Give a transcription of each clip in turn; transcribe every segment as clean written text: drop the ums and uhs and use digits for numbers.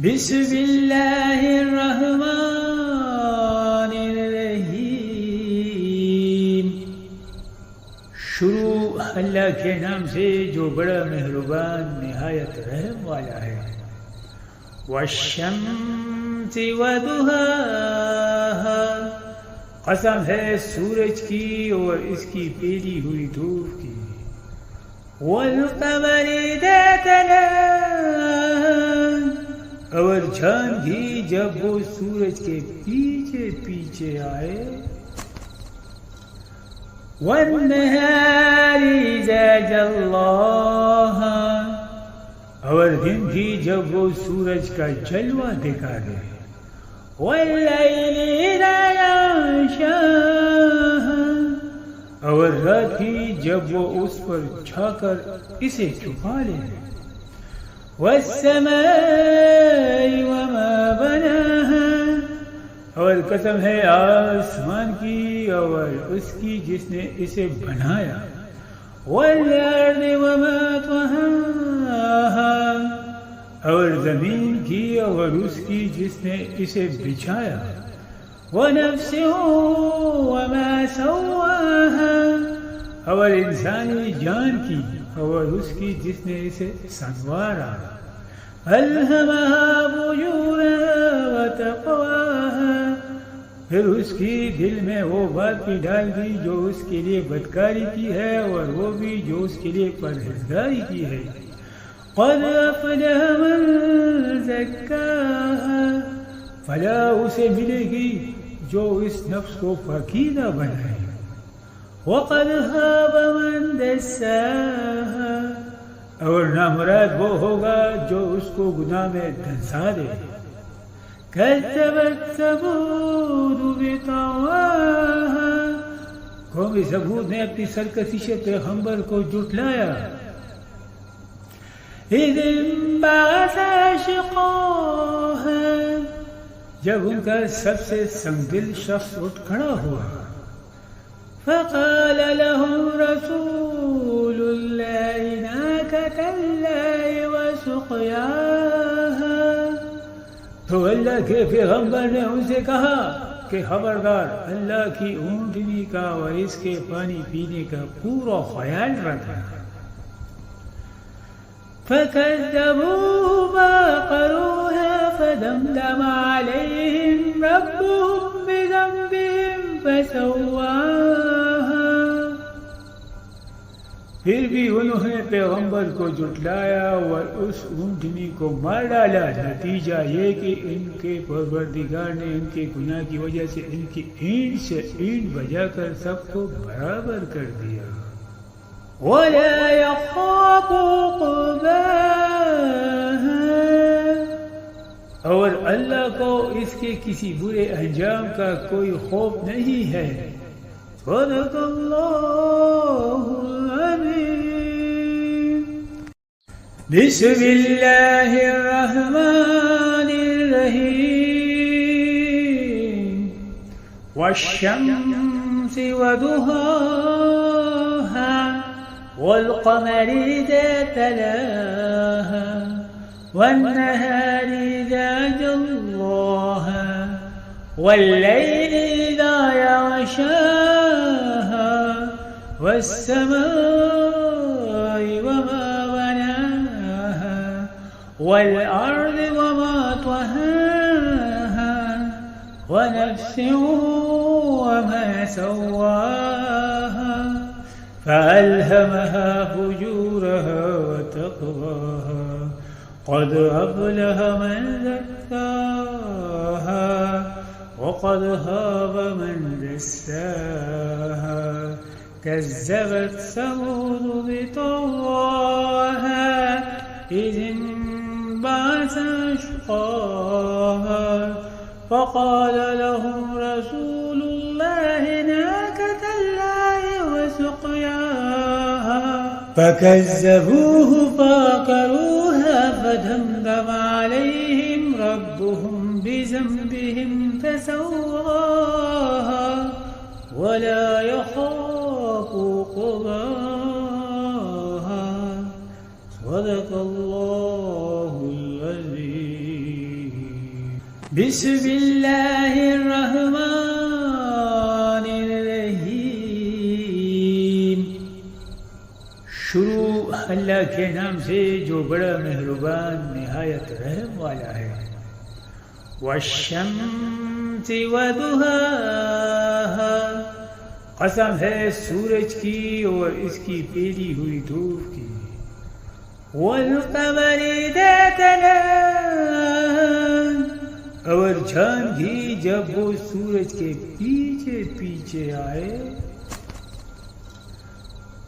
بسم اللہ الرحمن الرحیم. شروع اللہ کے نام سے جو بڑا مہربان نہایت رحم والا ہے. والشمس وضحاها، قسم ہے سورج کی اور اس کی پیلی ہوئی دھوپ کی. والقمر اذا تلاها، اور چاند بھی جب وہ سورج کے پیچھے پیچھے آئے. والنہار اذا جلاها، اور دن بھی جب وہ سورج کا جلوہ دکھا دے. واللیل اذا یغشاها، اور رات بھی جب وہ اس پر چھا کر اسے چھپا لے. والسماء وما بناها، اور قسم ہے آسمان کی اور اس کی جس نے اسے بنایا. والارض وما طحاها، اور زمین کی اور اس کی جس نے اسے بچھایا. ونفس وما سواها، اور انسانی جان کی اور اس کی جس نے اسے سنوارا. الہمہا فجورہا وتقواہا، پھر اس کی دل میں وہ بات بھی ڈال دی جو اس کے لیے بدکاری کی ہے اور وہ بھی جو اس کے لیے پرہیزگاری کی ہے. قد افلح من زکاہا، فلاح اسے ملے گی جو اس نفس کو پاکیزہ بنائے. وقد خاب من دساها، اور نامراد وہ ہوگا جو اس کو گناہ میں دھنسا دے. کذبت ثمود بطغواها، قوم ثمود نے اپنی سرکشی سے پیغمبر کو جھٹلایا. اذ انبعث اشقاها، جب ان کا سب سے سنگدل شخص اٹھ کھڑا ہوا. فقال لهم رسول الله ناقة الله وسقياها، تو اللہ کے پیغمبر نے ان سے کہا کہ خبردار اللہ کی اونٹنی کا اور اس کے پانی پینے کا پورا خیال رکھنا. فكذبوا فعقروها فدمدم عليهم ربهم بذنبهم فسواها، پھر بھی انہوں نے پیغمبر کو جھٹلایا اور اس اونٹنی کو مار ڈالا. نتیجہ یہ کہ ان کے پروردگار نے ان کے گناہ کی وجہ سے ان کی اینٹ سے اینٹ بجا کر سب کو برابر کر دیا. وَلَا يَخَافُ عُقْبَاهَا، اور اللہ کو اس کے کسی برے انجام کا کوئی خوف نہیں ہے. صدق اللہ العظیم. بسم اللہ الرحمن الرحیم. والشمس وضحاها، والقمر اذا تلاها، والنهار اذا جلاها، والليل اذا يغشاها، والسماء وما بناها، والأرض وما طحاها، ونفس وما سواها، فألهمها فجورها وتقواها. قد أفلح من زكاها، وقد خاب من دساها. كذبت ثمود بطغواها إذ انبعث أشقاها. فقال لهم رسول الله ناقة الله وسقياها، فكذبوه فعقروها فدمدم عليهم ربهم بذنبهم فسواها. ولا يخاف عقباها. صدق اللہ العظیم. بسم اللہ الرحمن الرحیم. شروع اللہ کے نام سے جو بڑا مہربان نہایت رحم والا ہے. والشمس وضحاها، قسم ہے سورج کی اور اس کی پیلی ہوئی دھوپ کی. والقمر اذا تلاها، اور چاند بھی جب وہ سورج کے پیچھے پیچھے آئے.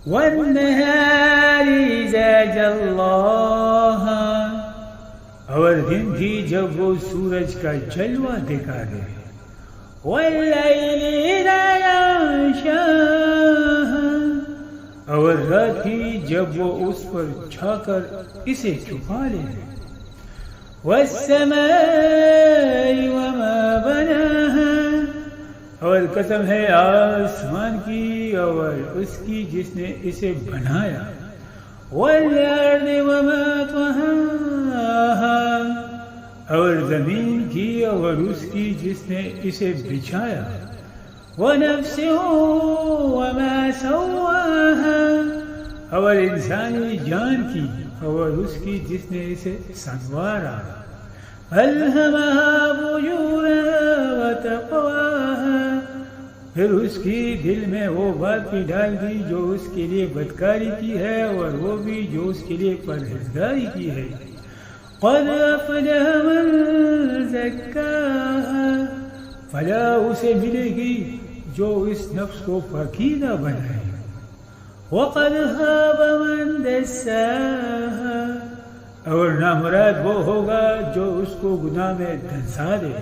والنہار اذا جلاها، اور دن بھی جب وہ سورج کا جلوہ دکھا دے. واللیل اذا یغشاها، اور رات بھی جب وہ اس پر چھا کر اسے چھپا لے. والسماء وما بناها، اور قسم ہے آسمان کی اور اس کی جس نے اسے بنایا. والارض وما طحاها، اور زمین کی اور اس کی جس نے اسے بچھایا. ونفس وما سواها، اور انسانی جان کی اور اس کی جس نے اسے سنوارا. الہمها فجورها وتقواها، پھر اس کی دل میں وہ بات بھی ڈال دی جو اس کے لیے بدکاری کی ہے اور وہ بھی جو اس کے لیے پرہیزگاری کی ہے. قد افلح من زکاها، فلاح اسے ملے گی جو اس نفس کو پاکیزہ بنائے. وقد خاب من دساها، اور نامراد وہ ہوگا جو اس کو گناہ میں دھنسا دے.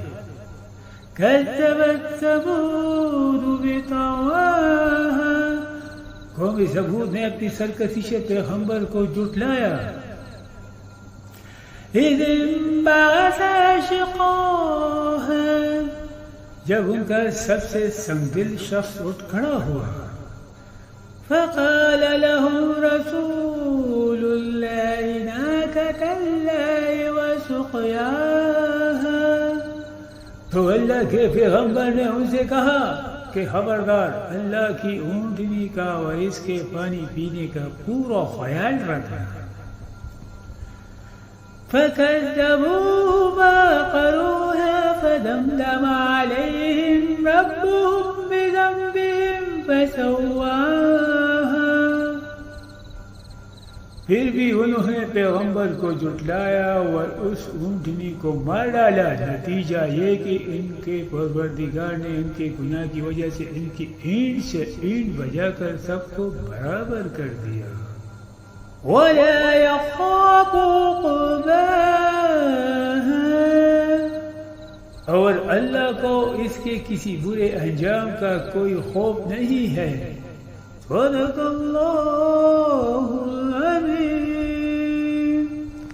كذبت ثمود بطغواها، قوم ثمود نے اپنی سرکشی سے پیغمبر کو جھٹلایا. اذ انبعث اشقاها، جب ان کا سب سے سنگدل شخص اٹھ کھڑا ہوا. فقال لهم رسول الله ناقة الله وسقياها، تو اللہ کے پیغمبر نے ان سے کہا کہ خبردار اللہ کی اونٹنی کا اور اس کے پانی پینے کا پورا خیال رکھنا. فكذبوا فعقروها فدمدم عليهم ربهم بذنبهم فسواها، پھر بھی انہوں نے پیغمبر کو جھٹلایا اور اس اونٹنی کو مار ڈالا. نتیجہ یہ کہ ان کے پروردگار نے ان کے گناہ کی وجہ سے ان کی اینٹ سے اینٹ بجا کر سب کو برابر کر دیا. وَلَا يَخَافُ عُقْبَاهَا، اور اللہ کو اس کے کسی برے انجام کا کوئی خوف نہیں ہے. صدق اللہ العظیم.